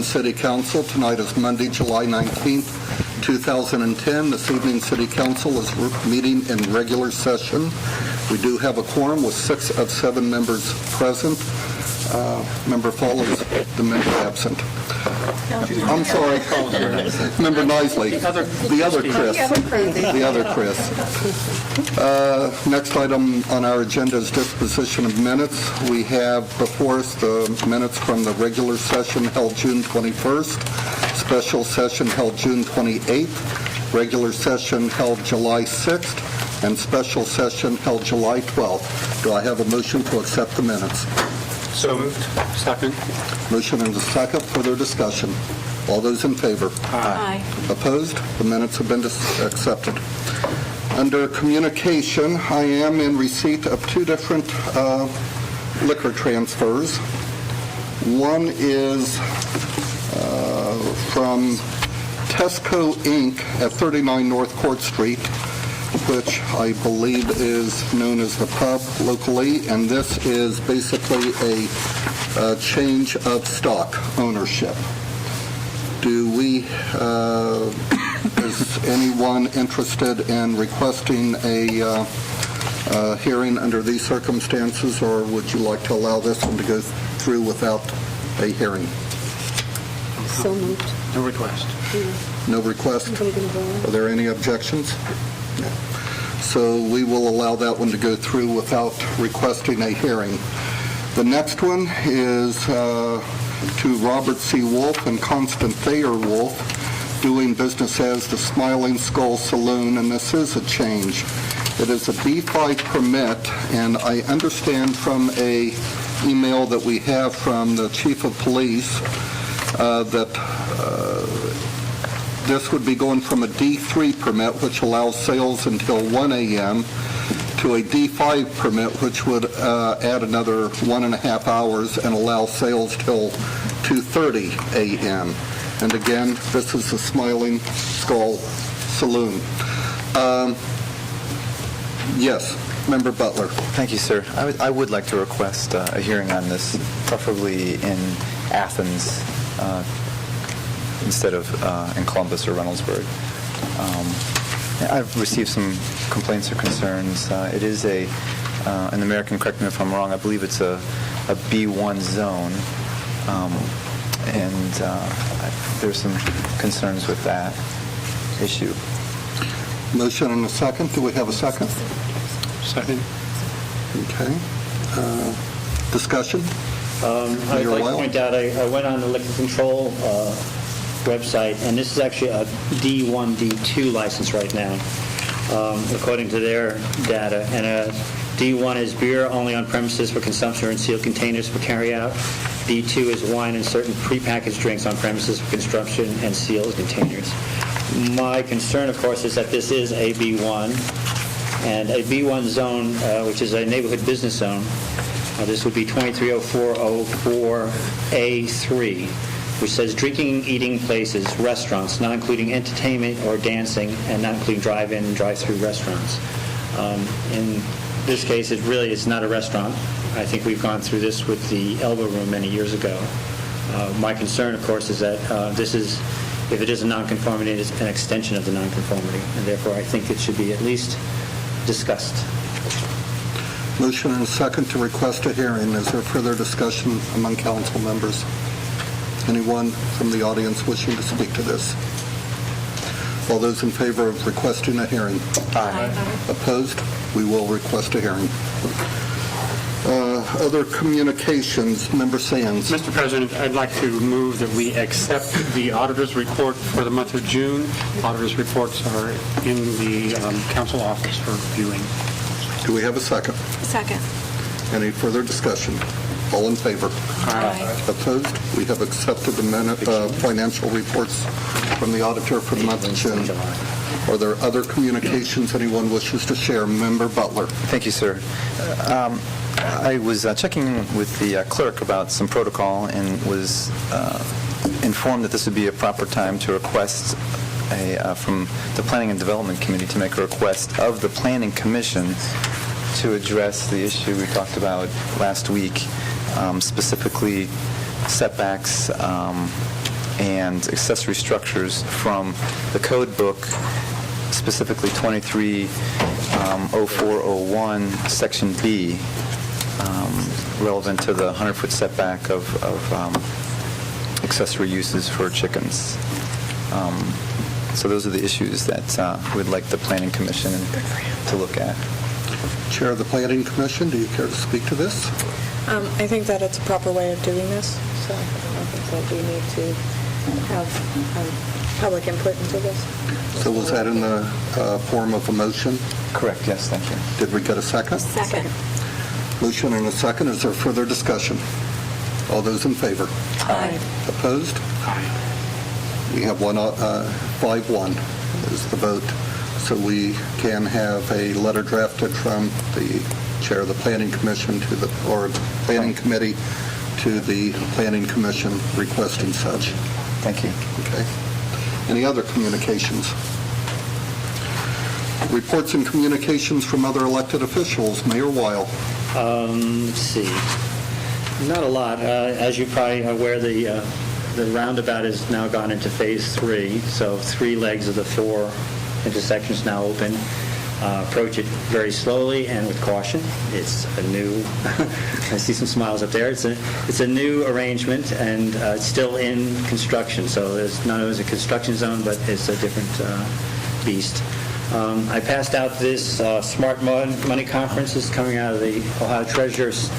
City Council. Tonight is Monday, July 19th, 2010. This evening, City Council is meeting in regular session. We do have a quorum with 6 of 7 members present. Member follows the member absent. I'm sorry. Member Nisley. The other Chris. Next item on our agenda is disposition of minutes. We have before us the minutes from the regular session held June 21st, special session held June 28th, regular session held July 6th, and special session held July 12th. Do I have a motion to accept the minutes? So moved. Second. Motion and a second. Further discussion. All those in favor? Aye. Opposed? The minutes have been accepted. Under communication, I am in receipt of 2 different liquor transfers. One is from Tesco Inc. at 39 North Court Street, which I believe is known as the pub locally, and this is basically a change of stock ownership. Is anyone interested in requesting a hearing under these circumstances, or would you like to allow this one to go through without a hearing? So moved. No request. No request? Are there any objections? No. So we will allow that one to go through without requesting a hearing. The next one is to Robert C. Wolf and Constant Thayer Wolf, doing business as the Smiling Skull Saloon, and this is a change. It is a B5 permit, and I understand from a email that we have from the Chief of Police that this would be going from a D3 permit, which allows sales until 1 a.m., to a D5 permit, which would add another 1.5 hours and allow sales till 2:30 a.m. And again, this is the Smiling Skull Saloon. Yes, Member Butler. Thank you, sir. I would like to request a hearing on this, preferably in Athens instead of in Columbus or Reynoldsburg. I've received some complaints or concerns. It is and the mayor can correct me if I'm wrong, I believe it's a B1 zone, and there's some concerns with that issue. Motion and a second. Do we have a second? Second. Okay. Discussion? I'd like to point out, I went on the liquor control website, and this is actually a D1, D2 license right now, according to their data. And D1 is beer only on premises for consumption or in sealed containers for carryout. D2 is wine and certain prepackaged drinks on premises for consumption and sealed containers. My concern, of course, is that this is a B1, and a B1 zone, which is a neighborhood business zone. This would be 230404A3, which says drinking, eating places, restaurants, not including entertainment or dancing, and not including drive-in and drive-through restaurants. In this case, it really is not a restaurant. I think we've gone through this with the Elbow Room many years ago. My concern, of course, is that if it is a nonconformity, it is an extension of the nonconformity, and therefore I think it should be at least discussed. Motion and a second to request a hearing. Is there further discussion among council members? Anyone from the audience wishing to speak to this? All those in favor of requesting a hearing? Aye. Opposed? We will request a hearing. Other communications, Member Sands. Mr. President, I'd like to move that we accept the auditor's report for the month of June. Auditor's reports are in the council office for viewing. Do we have a second? Second. Any further discussion? All in favor? Aye. Opposed? We have accepted the financial reports from the auditor for the month of June. Are there other communications anyone wishes to share? Member Butler. Thank you, sir. I was checking with the clerk about some protocol and was informed that this would be a proper time to request from the Planning and Development Committee to make a request of the Planning Commission to address the issue we talked about last week, specifically setbacks and accessory structures from the code book, specifically 230401, Section B, relevant to the 100-foot setback of accessory uses for chickens. So those are the issues that we'd like the Planning Commission to look at. Chair of the Planning Commission, do you care to speak to this? I think that it's a proper way of doing this, so I think that we need to have public input into this. So was that in the form of a motion? Correct, yes, thank you. Did we get a second? Second. Motion and a second. Is there further discussion? All those in favor? Aye. Opposed? We have 5-1 is the vote. So we can have a letter drafted from the Chair of the Planning Commission or Planning Committee to the Planning Commission requesting such. Thank you. Okay. Any other communications? Reports and communications from other elected officials. Mayor Weil. Let's see. Not a lot. As you're probably aware, the roundabout has now gone into Phase 3, so 3 legs of the 4 intersections now open. Approach it very slowly and with caution. It's a new, I see some smiles up there. It's a new arrangement, and it's still in construction, so there's not always a construction zone, but it's a different beast. I passed out this Smart Money Conference is coming out of the Ohio Treasurer's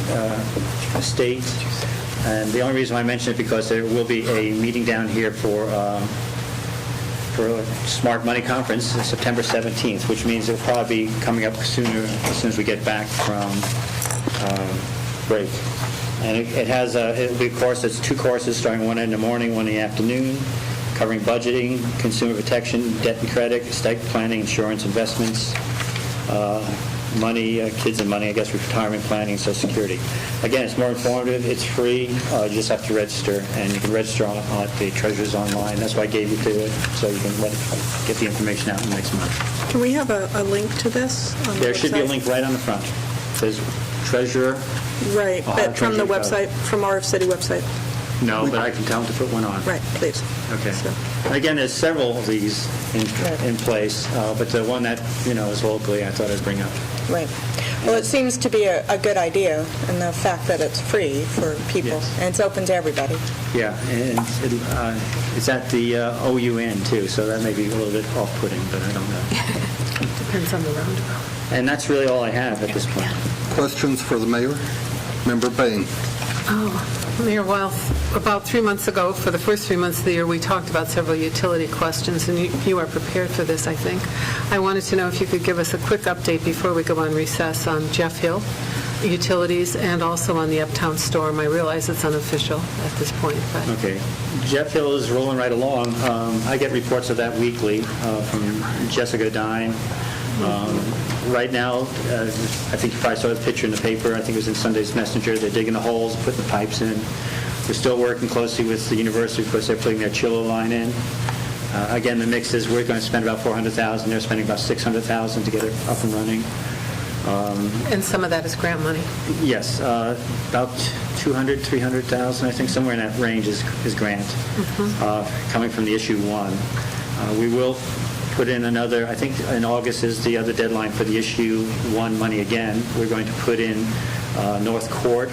estate, and the only reason why I mention it because there will be a meeting down here for a Smart Money Conference September 17th, which means it'll probably be coming up sooner as soon as we get back from break. And it'll be a course. It's 2 courses starting one in the morning, one in the afternoon, covering budgeting, consumer protection, debt and credit, estate planning, insurance, investments, money, kids and money, I guess, retirement planning, Social Security. Again, it's more informative. It's free. You just have to register, and you can register on the Treasurer's online. That's why I gave you to it, so you can get the information out in the next month. Can we have a link to this on the There should be a website? link right on the front. It says Treasurer. Right, Ohio but from the Treasury website, from our city website. No, but I can tell them to put one on. Right, please. Okay. So- And again, there's several of these in place, but the one that, is locally, I thought I'd bring up. Right. Well, it seems to be a good idea, and the fact that it's free for people, Yes. and it's open to everybody. Yeah, and it's at the OUN, too, so that may be a little bit off-putting, but I don't know. Depends on the roundabout. And that's really all I have at this point. Questions for the mayor? Member Bain. Mayor Weil, about 3 months ago, for the first 3 months of the year, we talked about several utility questions, and you are prepared for this, I think. I wanted to know if you could give us a quick update before we go on recess on Jeff Hill utilities and also on the Uptown Storm. I realize it's unofficial at this point, but... Okay. Jeff Hill is rolling right along. I get reports of that weekly from Jessica Dine. Right now, I think you probably saw the picture in the paper. I think it was in Sunday's Messenger. They're digging the holes, putting the pipes in. We're still working closely with the university because they're putting their chiller line in. Again, the mix is we're going to spend about $400,000. They're spending about $600,000 to get it up and running. And some of that is grant money. Yes, about $200,000, $300,000, I think somewhere in that range is grant, coming from the issue 1. We will put in another, I think in August is the other deadline for the issue 1 money again. We're going to put in North Court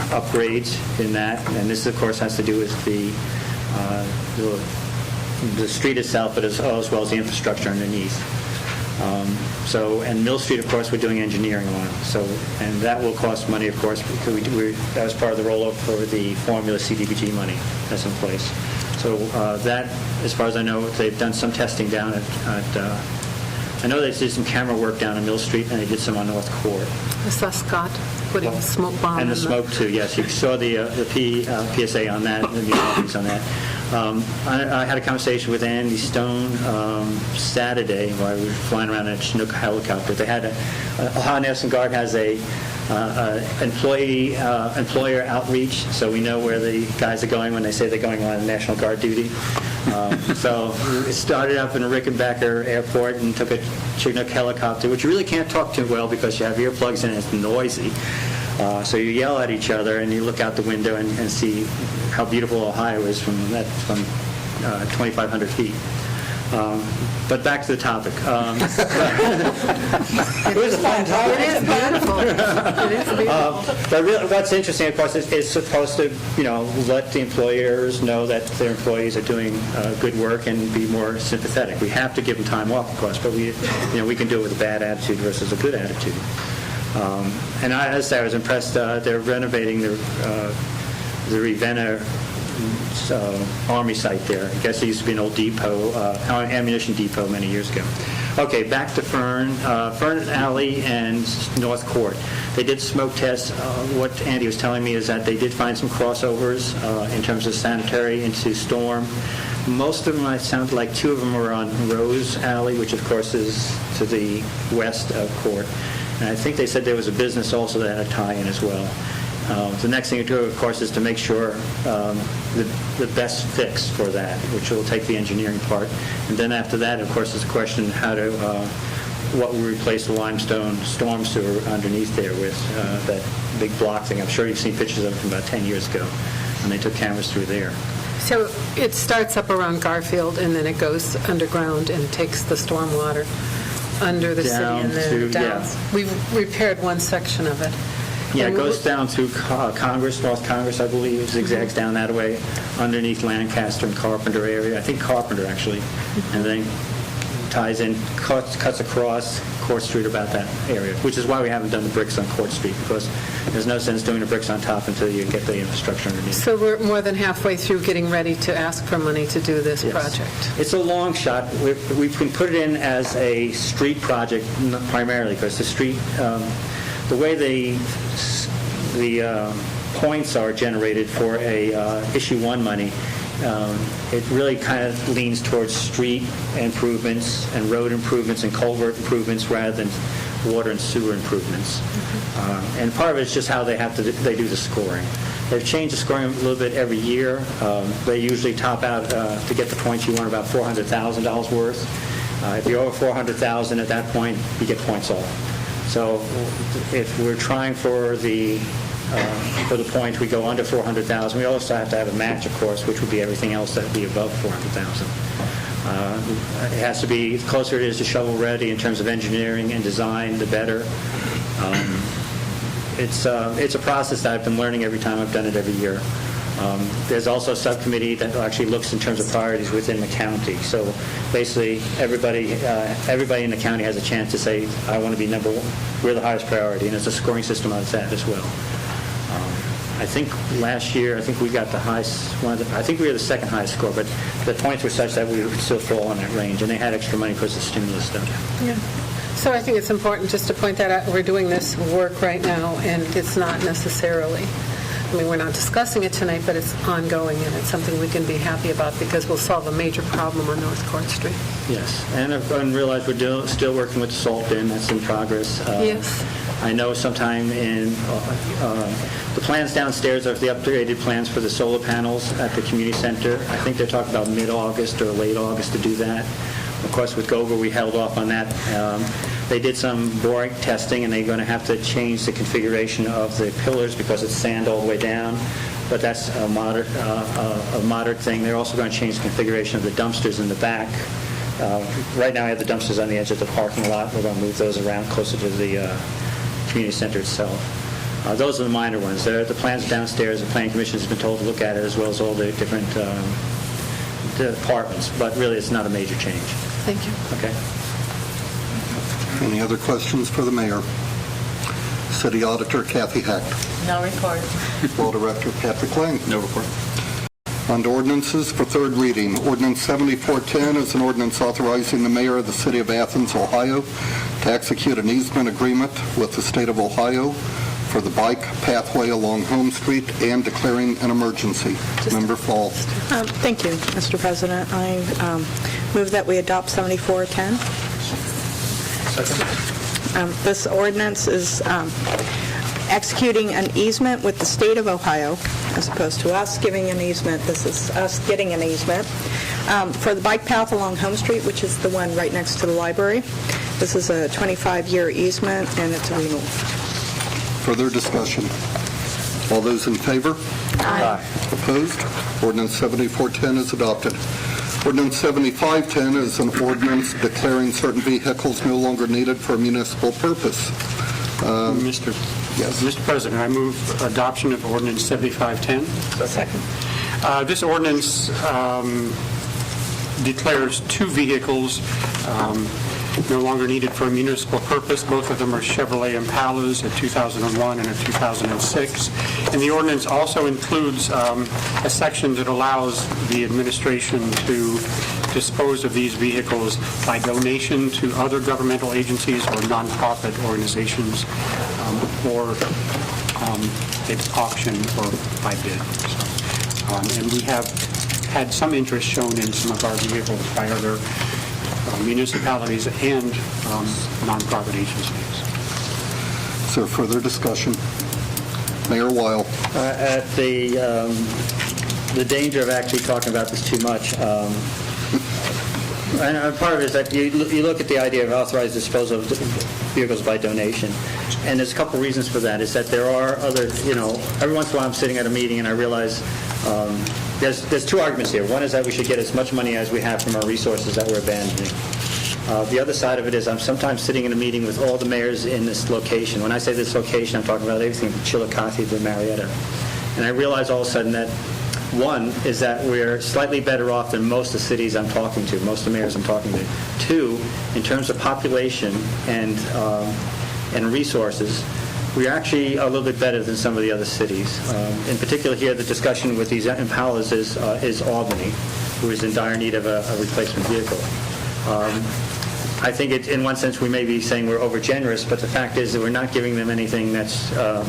upgrades in that, and this, of course, has to do with the street itself, but as well as the infrastructure underneath. And Mill Street, of course, we're doing engineering on. And that will cost money, of course, because that was part of the rollout for the formula CDBG money that's in place. So that, as far as I know, they've done some testing down at I know they did some camera work down on Mill Street, and they did some on North Court. I saw Scott putting a smoke bomb And the in smoke, too, yes. You saw the PSA on that, and the warnings on that. I had a conversation with Andy Stone Saturday while we were flying around in a Chinook helicopter. They had Ohio National Guard has a employer outreach, so we know where the guys are going when they say they're going on National Guard duty. So it started up in Rickenbacker Airport and took a Chinook helicopter, which you really can't talk too well because you have earplugs in and it's noisy. So you yell at each other, and you look out the window and see how beautiful Ohio is from 2,500 feet. But back to the topic. It was a fun topic. It is beautiful. It is beautiful. But really, what's interesting, of course, is it's supposed to, let the employers know that their employees are doing good work and be more sympathetic. We have to give them time off, of course, but we can do it with a bad attitude versus a good attitude. And I was impressed. They're renovating the Ravenna Army site there. I guess it used to be an old depot, ammunition depot many years ago. Okay, back to Fern Alley and North Court. They did smoke tests. What Andy was telling me is that they did find some crossovers in terms of sanitary into Storm. Most of them, it sounded like 2 of them were on Rose Alley, which of course is to the west of Court. And I think they said there was a business also that had a tie-in as well. The next thing to do, of course, is to make sure the best fix for that, which will take the engineering part. And then after that, of course, is a question what will replace the limestone storm sewer underneath there with that big block thing. I'm sure you've seen pictures of it from about 10 years ago, and they took cameras through there. So it starts up around Garfield, and then it goes underground and takes the storm water under the city and then down. We've repaired one section of it. Yeah, it goes down through Congress, North Congress, I believe, zigzags down that way, underneath Lancaster and Carpenter area. I think Carpenter, actually. And then ties in, cuts across Court Street about that area, which is why we haven't done the bricks on Court Street, because there's no sense doing the bricks on top until you get the infrastructure underneath. So we're more than halfway through getting ready to ask for money to do this project. It's a long shot. We can put it in as a street project primarily, because the street, the way the points are generated for a issue 1 money, it really kind of leans towards street improvements and road improvements and culvert improvements rather than water and sewer improvements. And part of it is just how they do the scoring. They've changed the scoring a little bit every year. They usually top out to get the points you want about $400,000 worth. If you're over $400,000 at that point, you get points off. So if we're trying for the point, we go under $400,000. We also have to have a match, of course, which would be everything else that would be above $400,000. It has to be, the closer it is to shovel-ready in terms of engineering and design, the better. It's a process that I've been learning every time I've done it every year. There's also a subcommittee that actually looks in terms of priorities within the county. So basically, everybody in the county has a chance to say, I want to be number one. We're the highest priority, and there's a scoring system on that as well. I think last year, we got the highest, I think we were the second highest score, but the points were such that we would still fall in that range, and they had extra money because of the stimulus stuff. Yeah. So I think it's important just to point that out. We're doing this work right now, and it's not necessarily, we're not discussing it tonight, but it's ongoing, and it's something we can be happy about because we'll solve a major problem on North Court Street. Yes, and I've realized we're still working with the salt bin. That's in progress. Yes. I know sometime in the plans downstairs are the upgraded plans for the solar panels at the community center. I think they're talking about mid-August or late August to do that. Of course, with Gover, we held off on that. They did some boring testing, and they're going to have to change the configuration of the pillars because it's sand all the way down. But that's a moderate thing. They're also going to change the configuration of the dumpsters in the back. Right now, I have the dumpsters on the edge of the parking lot. We're going to move those around closer to the community center itself. Those are the minor ones. The plans downstairs, the Planning Commission has been told to look at it, as well as all the different departments. But really, it's not a major change. Thank you. Okay. Any other questions for the mayor? City Auditor Kathy Hecht. No report. Law Director Patrick Lang. No report. On to ordinances for third reading. Ordinance 7410 is an ordinance authorizing the mayor of the city of Athens, Ohio, to execute an easement agreement with the state of Ohio for the bike pathway along Home Street and declaring an emergency. Member Fall. Thank you, Mr. President. I move that we adopt 7410. This ordinance is executing an easement with the state of Ohio, as opposed to us giving an easement. This is us getting an easement for the bike path along Home Street, which is the one right next to the library. This is a 25-year easement, and it's a renewal. Further discussion? All those in favor? Aye. Opposed? Ordinance 7410 is adopted. Ordinance 7510 is an ordinance declaring certain vehicles no longer needed for a municipal purpose. Mr. Yes. Mr. President, I move adoption of ordinance 7510. Second. This ordinance declares two vehicles no longer needed for a municipal purpose. Both of them are Chevrolet Impalas, a 2001 and a 2006. And the ordinance also includes a section that allows the administration to dispose of these vehicles by donation to other governmental agencies or nonprofit organizations, or at auction or by bid. So, and we have had some interest shown in some of our vehicles by other municipalities and nonprofit agencies. Is there further discussion? Mayor Weil. At the danger of actually talking about this too much, and part of it is that you look at the idea of authorized disposal of vehicles by donation, and there's a couple reasons for that. Is that there are other, every once in a while I'm sitting at a meeting and I realize there's two arguments here. One is that we should get as much money as we have from our resources that we're abandoning. The other side of it is I'm sometimes sitting in a meeting with all the mayors in this location. When I say this location, I'm talking about everything from Chillicothe to Marietta. And I realize all of a sudden that one is that we're slightly better off than most of the cities I'm talking to, most of the mayors I'm talking to. Two, in terms of population and resources, we're actually a little bit better than some of the other cities. In particular here, the discussion with these Impalas is Albany, who is in dire need of a replacement vehicle. I think in one sense we may be saying we're overgenerous, but the fact is that we're not giving them anything that's, I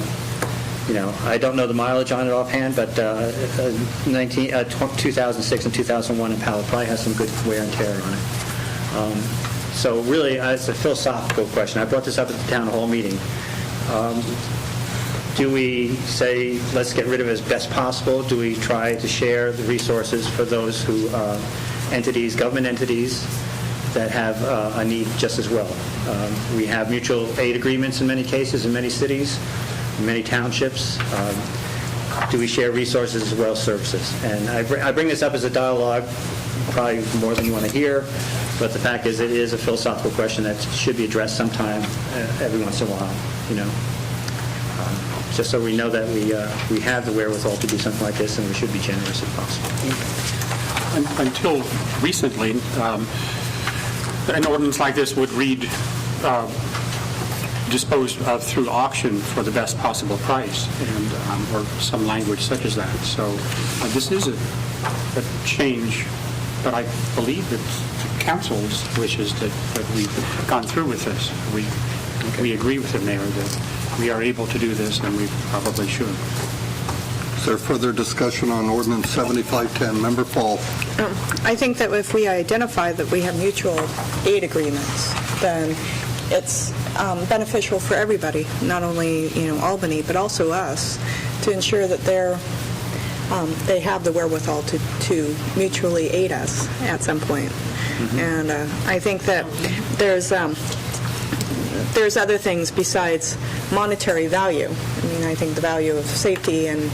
don't know the mileage on it offhand, but 2006 and 2001 Impala probably has some good wear and tear on it. So really, it's a philosophical question. I brought this up at the town hall meeting. Do we say, let's get rid of it as best possible? Do we try to share the resources for those who, government entities, that have a need just as well? We have mutual aid agreements in many cases, in many cities, in many townships. Do we share resources as well as services? And I bring this up as a dialogue, probably more than you want to hear, but the fact is it is a philosophical question that should be addressed sometime, every once in a while, just so we know that we have the wherewithal to do something like this, and we should be generous if possible. Until recently, an ordinance like this would read disposed of through auction for the best possible price, and or some language such as that. So this is a change, but I believe it's the council's wishes that we've gone through with this. We agree with the mayor that we are able to do this, and we probably should. Is there further discussion on ordinance 7510? Member Fall. I think that if we identify that we have mutual aid agreements, then it's beneficial for everybody, not only, Albany, but also us, to ensure that they have the wherewithal to mutually aid us at some point. Mm-hmm. And I think that there's other things besides monetary value. I mean, I think the value of safety and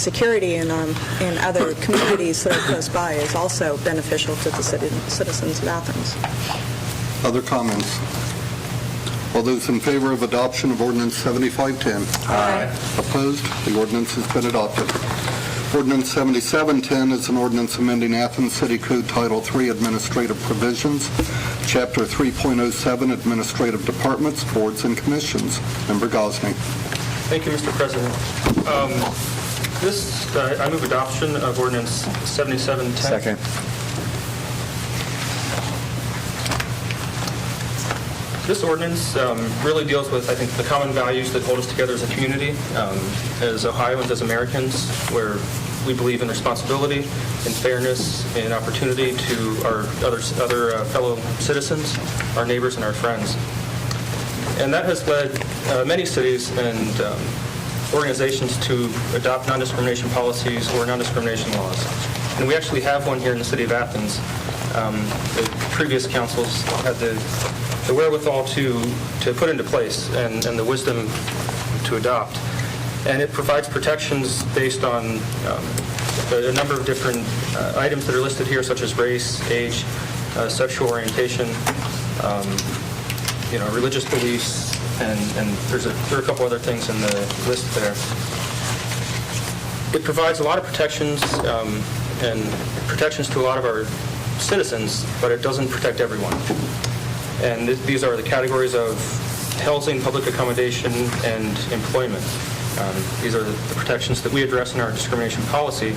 security in other communities that are close by is also beneficial to the citizens of Athens. Other comments? All those in favor of adoption of ordinance 7510? Aye. Opposed? The ordinance has been adopted. Ordinance 7710 is an ordinance amending Athens City Code Title III Administrative Provisions, Chapter 3.07 Administrative Departments, Boards, and Commissions. Member Gosney. Thank you, Mr. President. I move adoption of ordinance 7710. Second. This ordinance really deals with, I think, the common values that hold us together as a community, as Ohioans, as Americans, where we believe in responsibility, in fairness, in opportunity to our other fellow citizens, our neighbors, and our friends. And that has led many cities and organizations to adopt non-discrimination policies or non-discrimination laws. And we actually have one here in the city of Athens. The previous councils had the wherewithal to put into place and the wisdom to adopt. And it provides protections based on a number of different items that are listed here, such as race, age, sexual orientation, religious beliefs, and there are a couple other things in the list there. It provides a lot of protections and protections to a lot of our citizens, but it doesn't protect everyone. And these are the categories of housing, public accommodation, and employment. These are the protections that we address in our discrimination policy,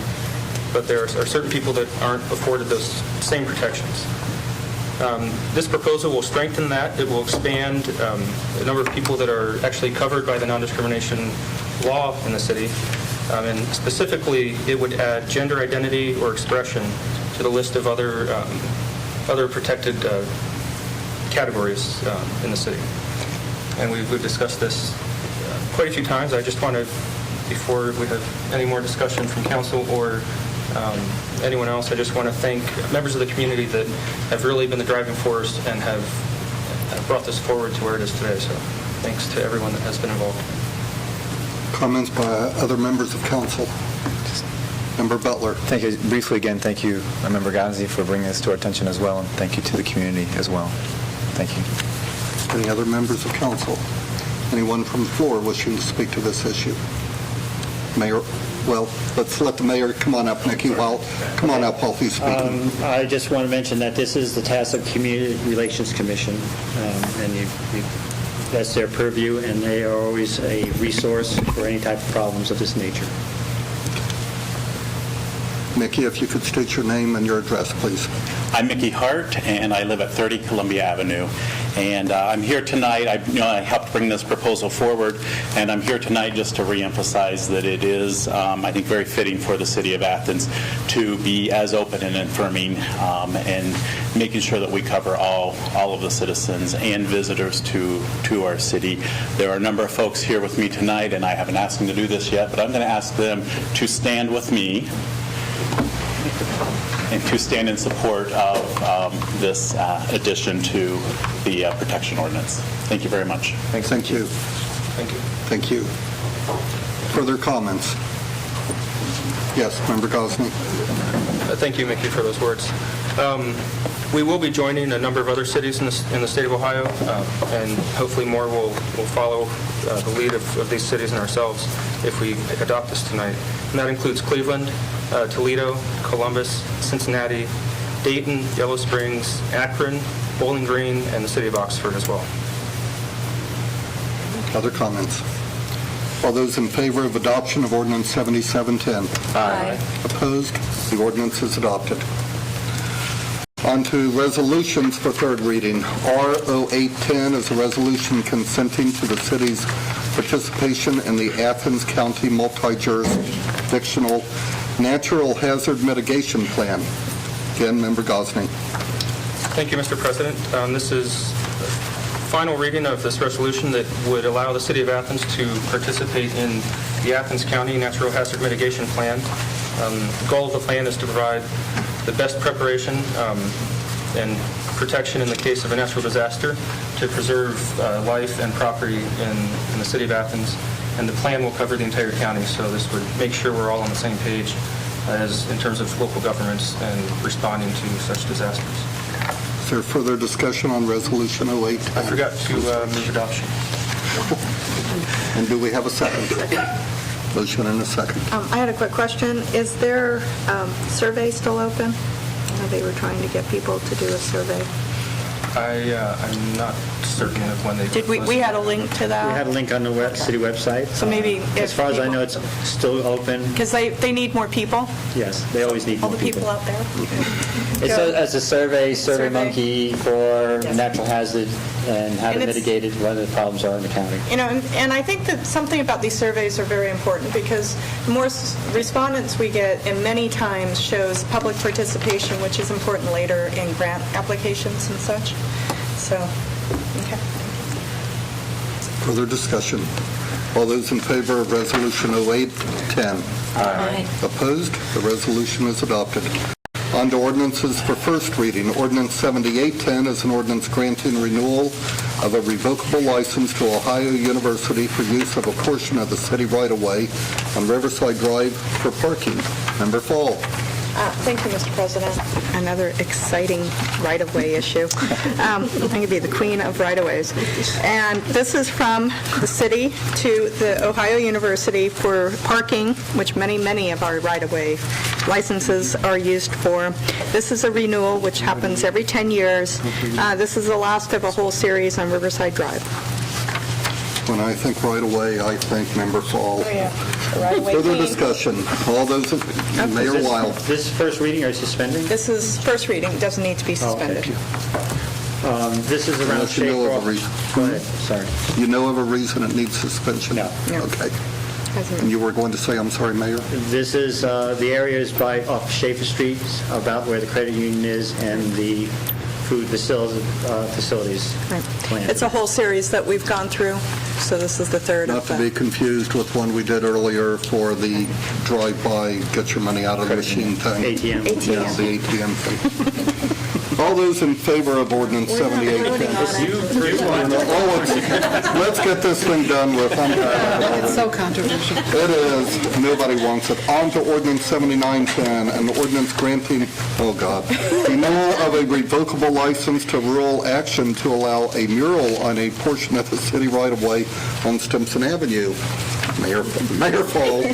but there are certain people that aren't afforded those same protections. This proposal will strengthen that. It will expand the number of people that are actually covered by the non-discrimination law in the city. And specifically, it would add gender identity or expression to the list of other protected categories in the city. And we've discussed this quite a few times. I just want to, before we have any more discussion from council or anyone else, I just want to thank members of the community that have really been the driving force and have brought this forward to where it is today. So thanks to everyone that has been involved. Comments by other members of council? Member Butler. Thank you. Briefly again, thank you, Member Ghazi, for bringing this to our attention as well, and thank you to the community as well. Thank you. Any other members of council? Anyone from the floor wishing to speak to this issue? Mayor, well, let's let the mayor come on up, Nikki. Come on up while he's speaking. I just want to mention that this is the task of Community Relations Commission, and that's their purview, and they are always a resource for any type of problems of this nature. Nikki, if you could state your name and your address, please. I'm Mickey Hart, and I live at 30 Columbia Avenue. And I'm here tonight. I helped bring this proposal forward, and I'm here tonight just to reemphasize that it is, I think, very fitting for the city of Athens to be as open and affirming and making sure that we cover all of the citizens and visitors to our city. There are a number of folks here with me tonight, and I haven't asked them to do this yet, but I'm going to ask them to stand with me and to stand in support of this addition to the protection ordinance. Thank you very much. Thank you. Thank you. Thank you. Further comments? Yes, Member Gosney. Thank you, Mickey, for those words. We will be joining a number of other cities in the state of Ohio, and hopefully more will follow the lead of these cities and ourselves if we adopt this tonight. And that includes Cleveland, Toledo, Columbus, Cincinnati, Dayton, Yellow Springs, Akron, Bowling Green, and the city of Oxford as well. Other comments? All those in favor of adoption of Ordinance 7710? Aye. Opposed? The ordinance is adopted. On to resolutions for third reading. R0810 is a resolution consenting to the city's participation in the Athens County Multi-Jurisdictional Natural Hazard Mitigation Plan. Again, Member Gosney. Thank you, Mr. President. This is final reading of this resolution that would allow the City of Athens to participate in the Athens County Natural Hazard Mitigation Plan. The goal of the plan is to provide the best preparation and protection in the case of a natural disaster to preserve life and property in the City of Athens. And the plan will cover the entire county, so this would make sure we're all on the same page as in terms of local governments and responding to such disasters. Is there further discussion on Resolution 0810? I forgot to move adoption. And do we have a second? Motion and a second. I had a quick question. Is their survey still open? I know they were trying to get people to do a survey. I'm not certain of when they... Did we had a link to that? We had a link on the city website. So maybe As far as I know, it's still open. Because they need more people, Yes, they always need all more the people out there. It's as a survey monkey for Yes. natural hazard and how to And it's- mitigate it, what the problems are in the county. You know, and I think that something about these surveys are very important because the more respondents we get, and many times shows public participation, which is important later in grant applications and such. So, okay. Further discussion. All those in favor of Resolution 0810? Aye. Opposed? The resolution is adopted. On to ordinances for first reading. Ordinance 7810 is an ordinance granting renewal of a revocable license to Ohio University for use of a portion of the city right-of-way on Riverside Drive for parking. Member Fall. Thank you, Mr. President. Another exciting right-of-way issue. I'm going to be the queen of right-of-ways. And this is from the city to the Ohio University for parking, which many of our right-of-way licenses are used for. This is a renewal which happens every 10 years. This is the last of a whole series on Riverside Drive. When I think right-of-way, I think Member Fall. Oh, yeah. The right-of-way Further queen. discussion. All those, Mayor Weil. This is first reading, or suspending? This is first reading. It doesn't need to be suspended. This is around Unless you know of a Shaycroft. reason. Go ahead, sorry. You know of a reason it needs suspension? No. No. Okay. Hasn't- And you were going to say, I'm sorry, Mayor? This is, the area is off Schaefer Street, about where the credit union is, and the food facilities Right. plan. It's a whole series that we've gone through, so this is the third Not of to be the... confused with one we did earlier for the drive-by, get your money out of the machine thing. ATM. ATM. Yeah, the ATM thing. All those in favor of ordinance We're not voting 7810? on it. Let's get this thing done with. I'm tired of It's it. so controversial. It is. Nobody wants it. On to ordinance 7910, an ordinance granting, oh God, renewal of a revocable license to Rural Action to allow a mural on a portion of the city right-of-way on Stimson Avenue. Mayor Fall.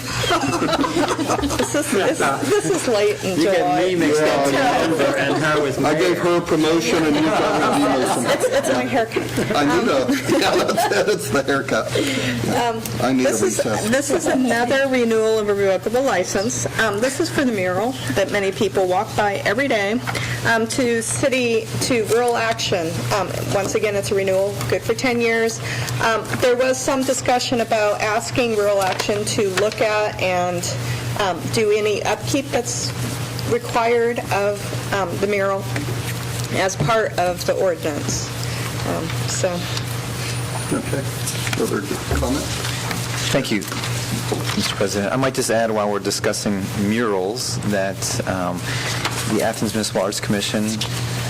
This is late in You get me July. mixed up Yeah, with Denver and her with I gave mayor. her a promotion and you got me a demotion. It's my haircut. I need a, yeah, that's it, it's the haircut. I need a recess. This is another renewal of a revocable license. This is for the mural that many people walk by every day to Rural Action. Once again, it's a renewal, good for 10 years. There was some discussion about asking Rural Action to look at and do any upkeep that's required of the mural as part of the ordinance. So, Okay. Further comment? Thank you, Mr. President. I might just add, while we're discussing murals, that the Athens Municipal Arts Commission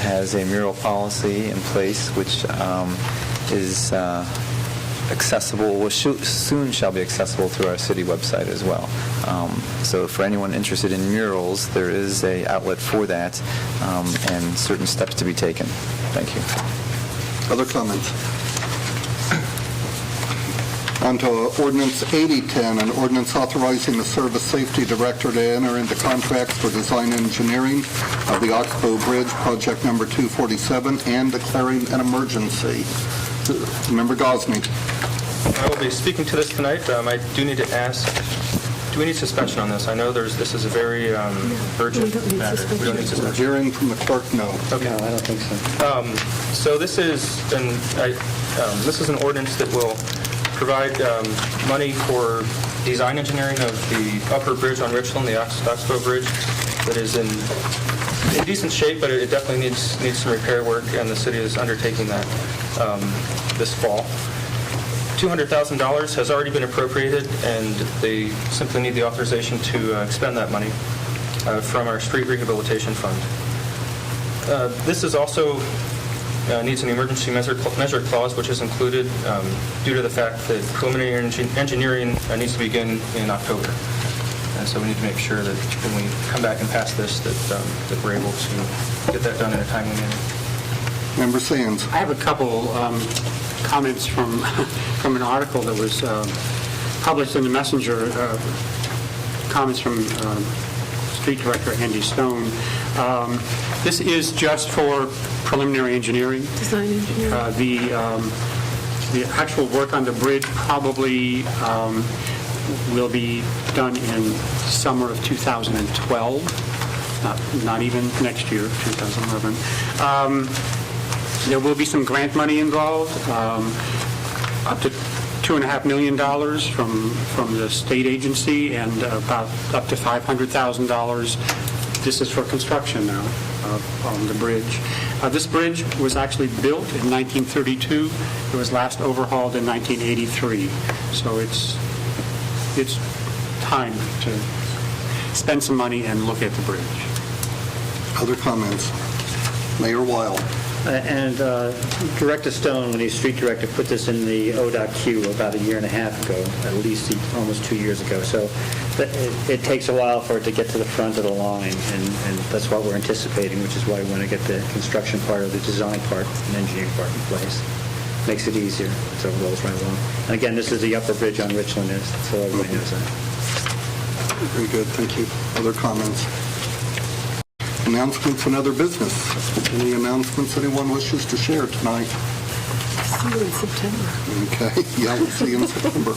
has a mural policy in place which is accessible, soon shall be accessible through our city website as well. So for anyone interested in murals, there is a outlet for that and certain steps to be taken. Thank you. Other comments? On to ordinance 8010, an ordinance authorizing the Service Safety Director to enter into contracts for design engineering of the Oxbow Bridge, project number 247, and declaring an emergency. Member Gosney. I will be speaking to this tonight. I do need to ask, do we need suspension on this? I know this is a very urgent matter. We don't need suspension. Hearing from the clerk, no. Okay. No, I don't think so. So this is an ordinance that will provide money for design engineering of the upper bridge on Richland, the Oxbow Bridge, that is in decent shape, but it definitely needs some repair work, and the city is undertaking that this fall. $200,000 has already been appropriated, and they simply need the authorization to expend that money from our street rehabilitation fund. This is also needs an emergency measure clause, which is included due to the fact that preliminary engineering needs to begin in October. And so we need to make sure that when we come back and pass this, that we're able to get that done in a timely manner. Member Sands. I have a couple comments from an article that was published in the Messenger, comments from Street Director Andy Stone. This is just for preliminary engineering. Design engineer. The actual work on the bridge probably will be done in summer of 2012, not even next year, 2011. There will be some grant money involved, up to $2.5 million from the state agency, and about up to $500,000. This is for construction now on the bridge. This bridge was actually built in 1932. It was last overhauled in 1983. So it's time to spend some money and look at the bridge. Other comments? Mayor Weil. And Director Stone, when he's street director, put this in the ODOT queue about a year and a half ago, at least almost 2 years ago. So it takes a while for it to get to the front of the line, and that's what we're anticipating, which is why we want to get the construction part or the design part and engineering part in place. Makes it easier, so it rolls right along. And again, this is the upper bridge on Richland, so everybody knows that. Very good, thank you. Other comments? Announcements and other business. Any announcements anyone wishes to share tonight? See you in September. Okay, yeah, we'll see you in September.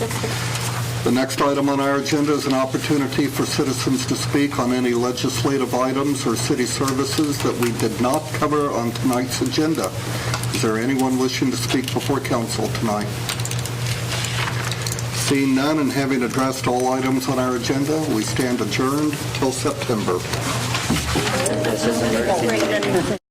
The next item on our agenda is an opportunity for citizens to speak on any legislative items or city services that we did not cover on tonight's agenda. Is there anyone wishing to speak before council tonight? Seeing none and having addressed all items on our agenda, we stand adjourned till September.